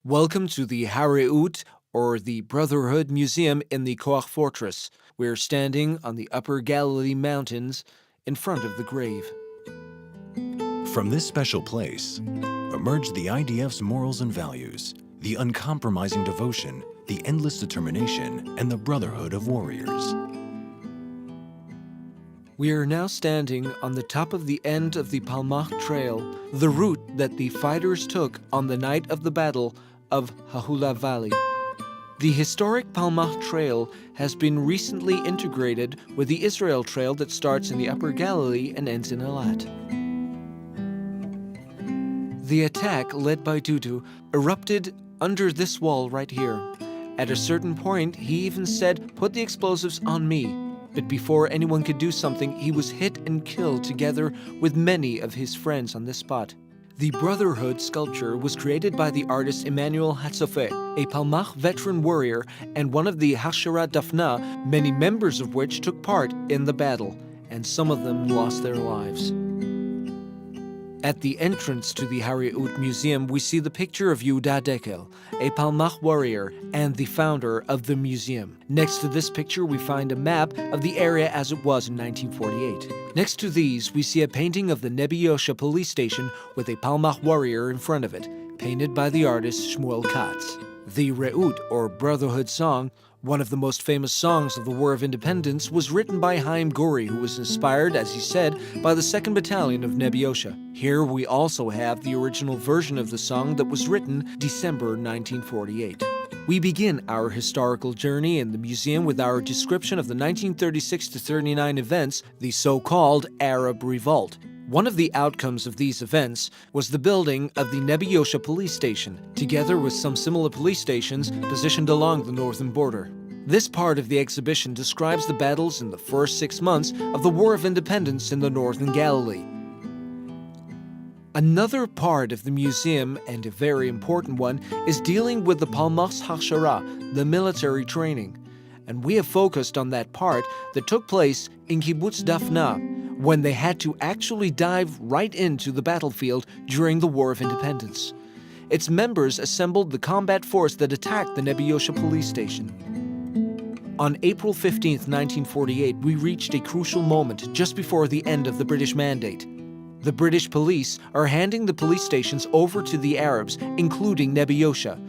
Welcome to the Reut, or the Brotherhood Museum in the Koach Fortress. We're standing on the Upper Galilee Mountains in front of the grave. From this special place emerged the IDF's morals and values, the uncompromising devotion, the endless determination, and the brotherhood of warriors. We are now standing on the top of the end of the Palmach Trail, the route that the fighters took on the night of the Battle of Hahula Valley. The historic Palmach Trail has been recently integrated with the Israel Trail that starts in the Upper Galilee and ends in Eilat. The attack led by Dudu erupted under this wall right here. At a certain point, he even said, "Put the explosives on me." But before anyone could do something, he was hit and killed together with many of his friends on this spot. The Brotherhood sculpture was created by the artist Emmanuel Hatzofeh, a Palmach veteran warrior and one of the Hashara Dafna, many members of which took part in the battle, and some of them lost their lives. At the entrance to the Reut Museum, we see the picture of Yehuda Dekel, a Palmach warrior and the founder of the museum. Next to this picture, we find a map of the area as it was in 1948. Next to these, we see a painting of the Nebi Yosha police station with a Palmach warrior in front of it, painted by the artist Shmuel Katz. The Reut, or Brotherhood song, one of the most famous songs of the War of Independence, was written by Haim Guri, who was inspired, as he said, by the 2nd Battalion of Nebi Yosha. Here we also have the original version of the song that was written December 1948. We begin our historical journey in the museum with our description of the 1936-39 events, the so-called Arab Revolt. One of the outcomes of these events was the building of the Nebi Yosha police station, together with some similar police stations positioned along the northern border. This part of the exhibition describes the battles in the first 6 months of the War of Independence in the northern Galilee. Another part of the museum, and a very important one, is dealing with the Palmach's Hashara, the military training. And we have focused on that part that took place in Kibbutz Dafna, when they had to actually dive right into the battlefield during the War of Independence. Its members assembled the combat force that attacked the Nebi Yosha police station. On April 15, 1948, we reached a crucial moment just before the end of the British Mandate. The British police are handing the police stations over to the Arabs, including Nebi Yosha,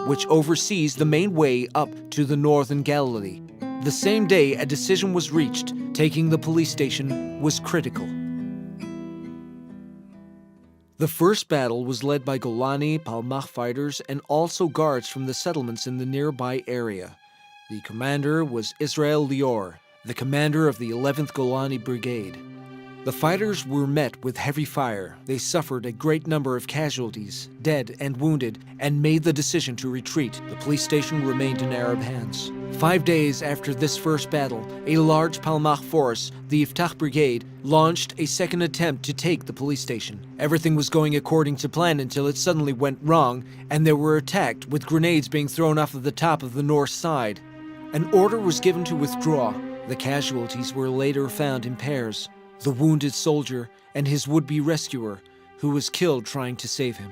which oversees the main way up to the northern Galilee. The same day, a decision was reached. Taking the police station was critical. The first battle was led by Golani, Palmach fighters, and also guards from the settlements in the nearby area. The commander was Israel Lior, the commander of the 11th Golani Brigade. The fighters were met with heavy fire. They suffered a great number of casualties, dead and wounded, and made the decision to retreat. The police station remained in Arab hands. 5 days after this first battle, a large Palmach force, the Iftach Brigade, launched a second attempt to take the police station. Everything was going according to plan until it suddenly went wrong, and they were attacked with grenades being thrown off of the top of the north side. An order was given to withdraw. The casualties were later found in pairs. The wounded soldier and his would-be rescuer, who was killed trying to save him.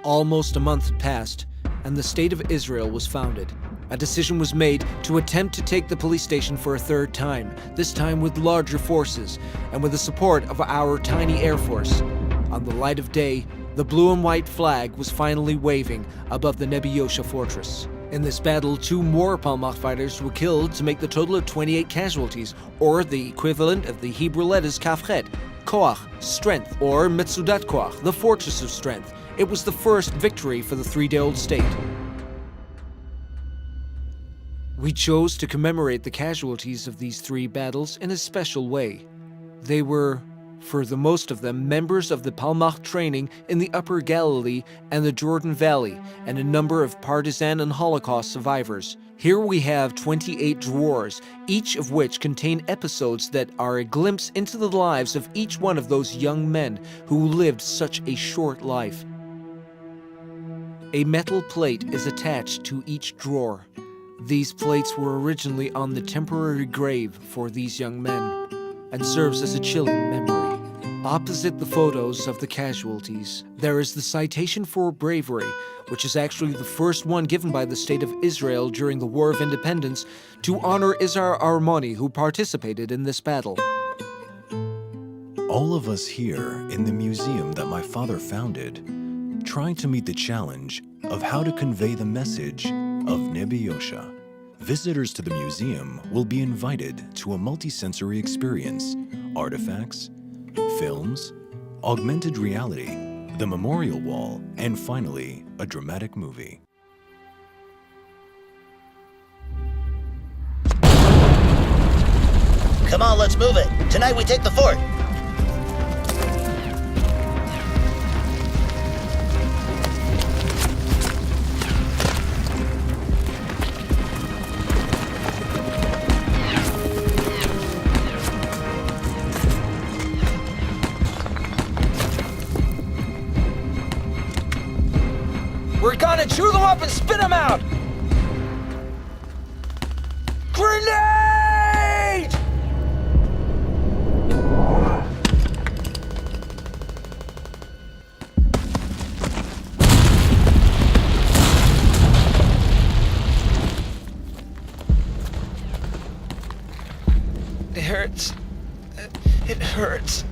Almost a month had passed, and the State of Israel was founded. A decision was made to attempt to take the police station for a third time, this time with larger forces, and with the support of our tiny Air Force. On the light of day, the blue and white flag was finally waving above the Nebi Yosha fortress. In this battle, 2 more Palmach fighters were killed to make the total of 28 casualties, or the equivalent of the Hebrew letters Kafchet, Koach, strength, or Metzudat Koach, the fortress of strength. It was the first victory for the 3-day-old state. We chose to commemorate the casualties of these 3 battles in a special way. They were, for the most of them, members of the Palmach training in the Upper Galilee and the Jordan Valley, and a number of partisan and Holocaust survivors. Here we have 28 drawers, each of which contain episodes that are a glimpse into the lives of each one of those young men who lived such a short life. A metal plate is attached to each drawer. These plates were originally on the temporary grave for these young men, and serves as a chilling memory. Opposite the photos of the casualties, there is the Citation for Bravery, which is actually the first one given by the State of Israel during the War of Independence to honor Isar Armoni, who participated in this battle. All of us here in the museum that my father founded try to meet the challenge of how to convey the message of Nebi Yosha. Visitors to the museum will be invited to a multisensory experience: artifacts, films, augmented reality, the memorial wall, and finally, a dramatic movie. Come on, let's move it. Tonight we take the fort. We're gonna chew them up and spit them out! Grenade! It hurts. It hurts.